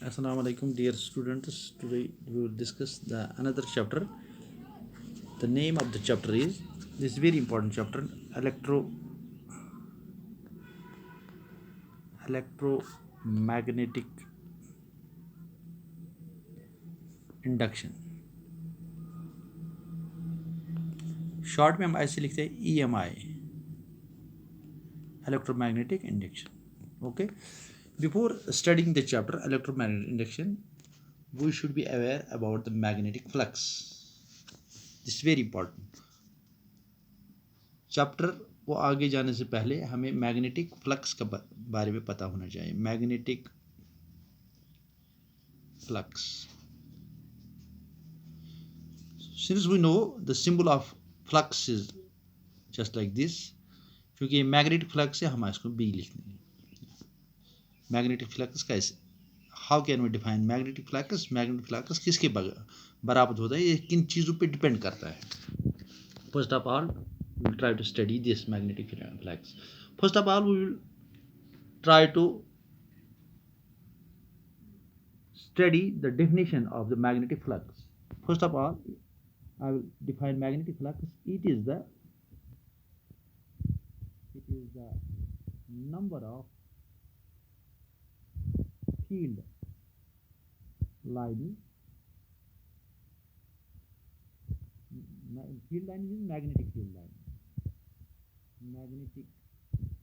Assalamu alaikum, dear students. Today we will discuss the another chapter. The name of the chapter is this very important chapter, electromagnetic induction. Short में हम ऐसे लिखते हैं EMI, electromagnetic induction. Okay. Before studying the chapter electromagnetic induction, we should be aware about the magnetic flux. This is very important. Chapter को आगे जाने से पहले हमें मैग्नेटिक फ्लक्स का बारे में पता होना चाहिए. Magnetic flux, since we know the symbol of flux is just like this, क्योंकि मैग्नेटिक फ्लक्स है, हम इसको बी लिखते हैं. मैग्नेटिक फ्लक्स कैसे, how can we define magnetic flux. Magnetic flux किसके बराबर होता है, ये किन चीज़ों पे डिपेंड करता है. First of all we will try to study this magnetic flux. First of all, we will try to study the definition of the magnetic flux. First of all, I will define magnetic flux. It is the number of field lines. Field line is magnetic field line. Magnetic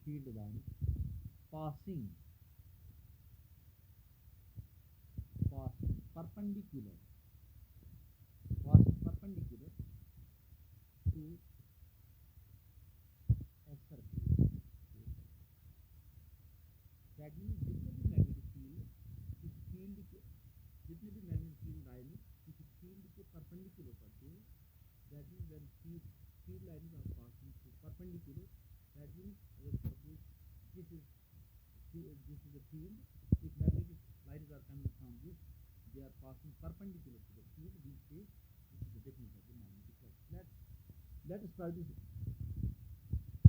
field line passing perpendicular to a surface. That means जितने भी magnetic field इस field के जितने भी magnetic field line किसी field के perpendicular पड़ते हैं. That means when field lines are passing through perpendicular, that means suppose this is the field. If magnetic lines are coming from this, they are passing perpendicular to the field. We say this is the definition of the magnetic flux. Let us try to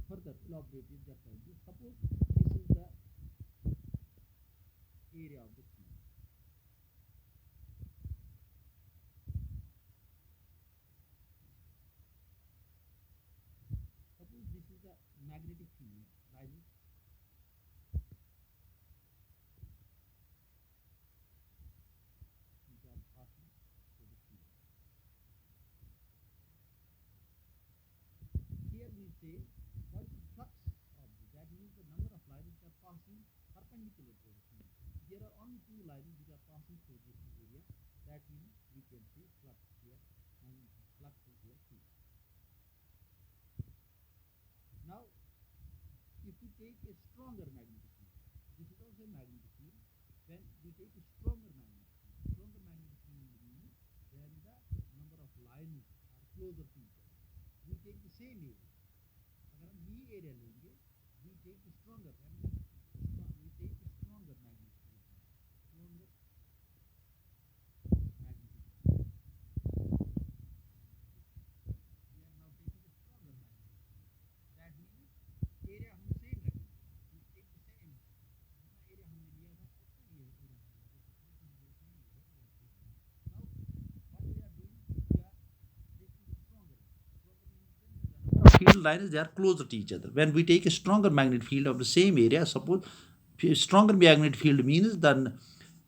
further elaborate it just like this. Suppose this is the area of the field. Suppose this is the magnetic field rising. Which are passing through the field. Here we say what is the flux of this. That means the number of lines which are passing perpendicular to the field. There are only two lines which are passing through this area. That means we can say flux here, and flux is here too. Now, if we take a stronger magnetic field, this is also a magnetic field. When we take a stronger magnetic field means when the number of lines are closer to each other. We take the same area. अगर हम ये area लेंगे, we take a stronger magnetic field. Stronger magnetic field. We are now taking a stronger magnetic field. That means area हम same रखेंगे. We take the same. जितना area हमने लिया था उतना ही एरिया हमने now what we are doing, we are taking the stronger means field lines, they are closer to each other. When we take a stronger magnetic field of the same area, suppose stronger magnetic field means then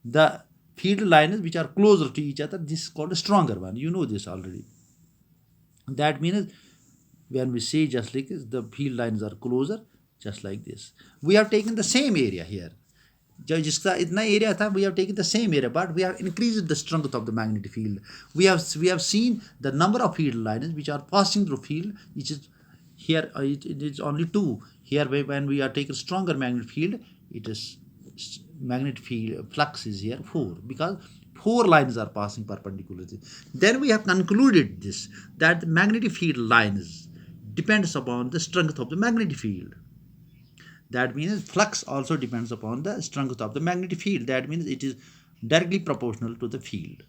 the field lines which are closer to each other, this is called a stronger one. You know this already. That means when we say just like this, the field lines are closer, just like this. We have taken the same area here. जिसका इतना area था, we have taken the same area, but we have increased the strength of the magnetic field. We have seen the number of field lines which are passing through field, which is here it is only two. Here when we are taking stronger magnetic field, it is magnetic field flux is here 4, because 4 lines are passing perpendicularly. Then we have concluded this, that the magnetic field lines depends upon the strength of the magnetic field. That means flux also depends upon the strength of the magnetic field. That means it is directly proportional to the field.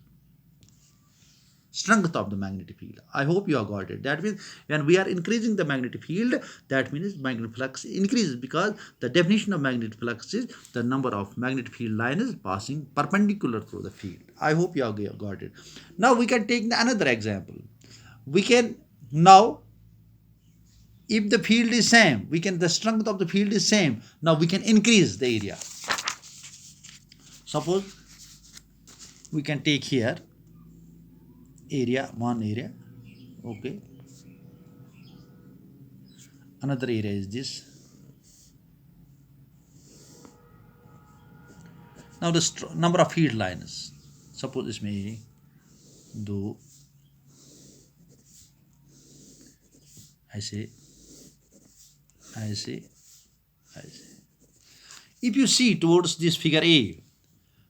strength of the magnetic field. I hope you have got it. That means when we are increasing the magnetic field, that means magnetic flux increases, because the definition of magnetic flux is the number of magnetic field lines passing perpendicular through the field. I hope you have got it. Now we can take another example. We can now, if the field is same, we can, the strength of the field is same, now we can increase the area. Suppose we can take here area, one area, okay, another area is this. Now the number of field lines, suppose इसमें दो, ऐसे ऐसे ऐसे. If you see towards this figure A,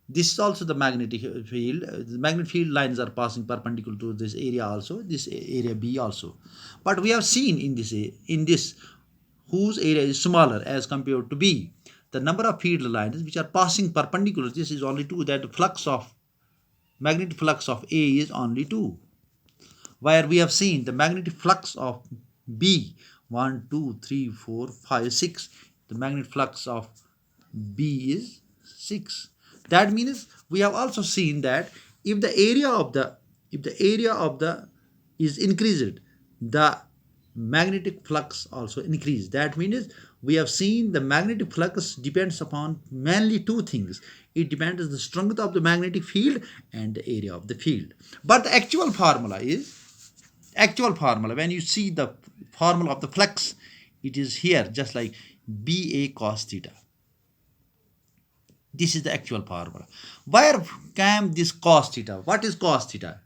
this is also the magnetic field. The magnetic field lines are passing perpendicular to this area also, this area B also. But we have seen in this whose area is smaller as compared to B, the number of field lines which are passing perpendicular, this is only 2, that the flux of magnetic flux of A is only 2. Where we have seen the magnetic flux of B, 1, 2, 3, 4, 5, 6. The magnetic flux of B is 6. That means we have also seen that if the area of the is increased, the magnetic flux also increase. That means we have seen the magnetic flux depends upon mainly two things. It depends on the strength of the magnetic field and the area of the field. But the actual formula when you see the formula of the flux, it is here, just like BA cos theta. This is the actual formula. Where came this cos theta? What is cos theta?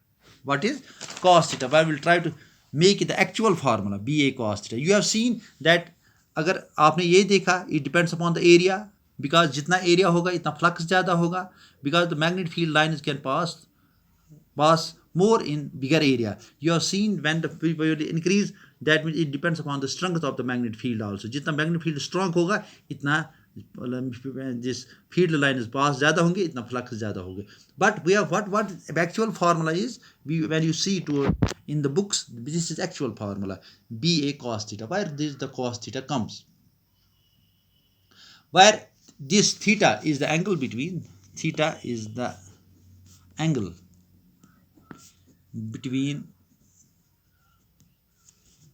What is cos theta? I will try to make it the actual formula, BA cos theta. You have seen that अगर आपने ये देखा, it depends upon the area, because जितना area होगा इतना flux ज़्यादा होगा, because the magnetic field lines can pass more in bigger area. You have seen when the field increase, that means it depends upon the strength of the magnetic field also. जितना magnetic field strong होगा इतना this field line is pass ज़्यादा होंगे, इतना flux ज़्यादा होगा. But we have what actual formula is, when you see to in the books, this is actual formula, BA cos theta. Where this the cos theta comes, where this theta is the angle between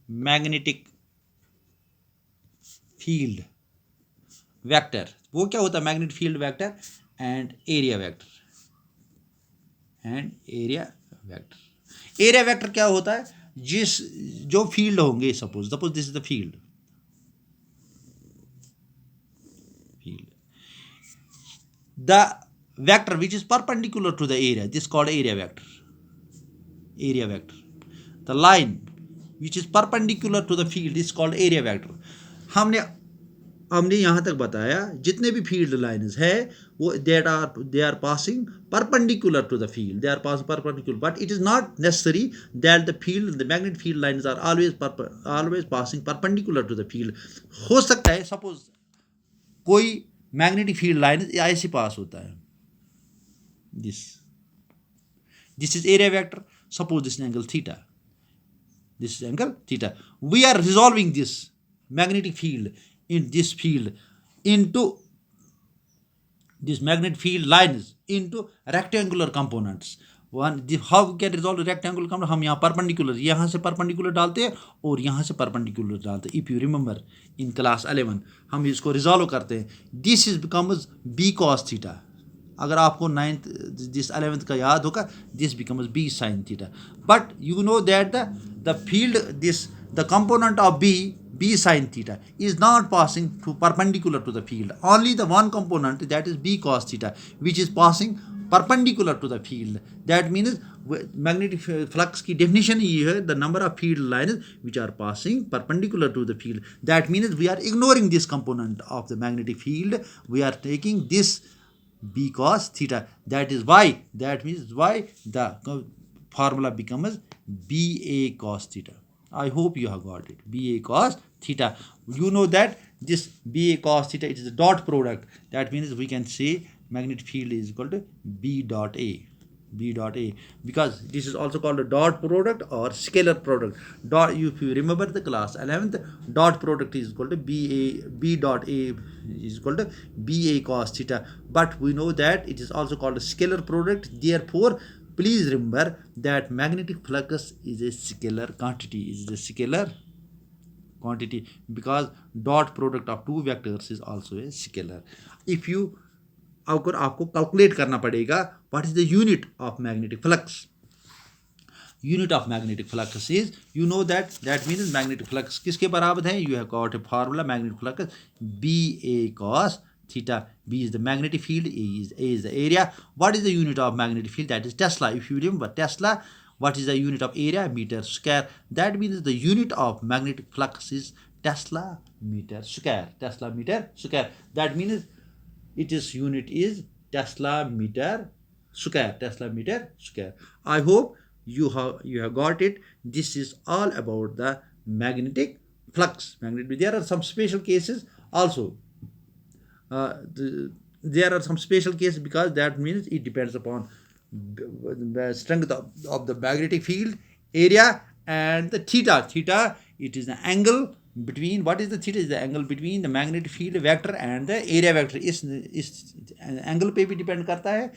magnetic field vector. वो क्या होता है, magnetic field vector and area vector. Area vector क्या होता है, जो field होंगे, suppose this is the field, the vector which is perpendicular to the area, this called area vector. The line which is perpendicular to the field is called area vector. हमने यहाँ तक बताया जितने भी फील्ड लाइन्स है वो they are passing perpendicular to the field, they are passing perpendicular, but it is not necessary that the magnetic field lines are always passing perpendicular to the field. हो सकता है सपोज कोई magnetic field line ऐसे पास होता है, this is area vector, suppose this angle theta, we are resolving this magnetic field in this field into these magnetic field lines into rectangular components. How we can resolve rectangular component? हम यहाँ perpendicular, यहाँ से perpendicular डालते हैं और यहाँ से perpendicular डालते हैं. If you remember in class 11 हम इसको resolve करते हैं. This is becomes B cos theta. अगर आपको 9th this 11th का याद होगा, this becomes B sin theta. But you know that the field, the component of B sin theta is not passing to perpendicular to the field. Only the one component, that is B cos theta, which is passing perpendicular to the field. That means magnetic flux की definition ये है, the number of field lines which are passing perpendicular to the field. That means we are ignoring this component of the magnetic field. We are taking this B cos theta. That means why the formula becomes BA cos theta. I hope you have got it. BA cos theta. You know that this BA cos theta, it is a dot product. That means we can say magnetic field is equal to B dot A. B dot A, because this is also called a dot product or scalar product. Dot, if you remember the class 11th, dot product is equal to B dot A is equal to BA cos theta. But we know that it is also called a scalar product. Therefore, please remember that magnetic flux is a scalar quantity. Is a scalar quantity because dot product of two vectors is also a scalar. If you अगर आपको calculate करना पड़ेगा what is the unit of magnetic flux. Unit of magnetic flux is, you know that means magnetic flux किसके बराबर है. You have got a formula magnetic flux B A cos theta. B is the magnetic field, A is the area. What is the unit of magnetic field? That is Tesla. If you remember Tesla, what is the unit of area? Meter square. That means the unit of magnetic flux is Tesla meter square. Tesla meter square. That means its unit is Tesla meter square. Tesla meter square. I hope you have got it. This is all about the magnetic flux. There are some special cases also. There are some special cases because that means it depends upon the strength of the magnetic field, area, and the theta. Theta, it is the angle between, what is the theta? Is the angle between the magnetic field vector and the area vector. इस angle पे भी depend करता है.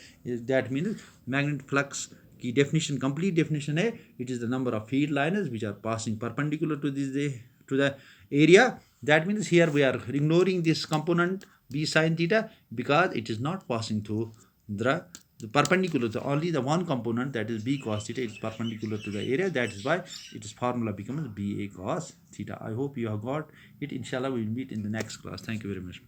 That means magnetic flux की definition, complete definition है, it is the number of field lines which are passing perpendicular to the area. That means here we are ignoring this component b sine theta because it is not passing through the perpendicular. Only the one component, that is b cos theta, is perpendicular to the area. That is why its formula becomes ba cos theta. I hope you have got it. Inshallah we will meet in the next class. Thank you very much.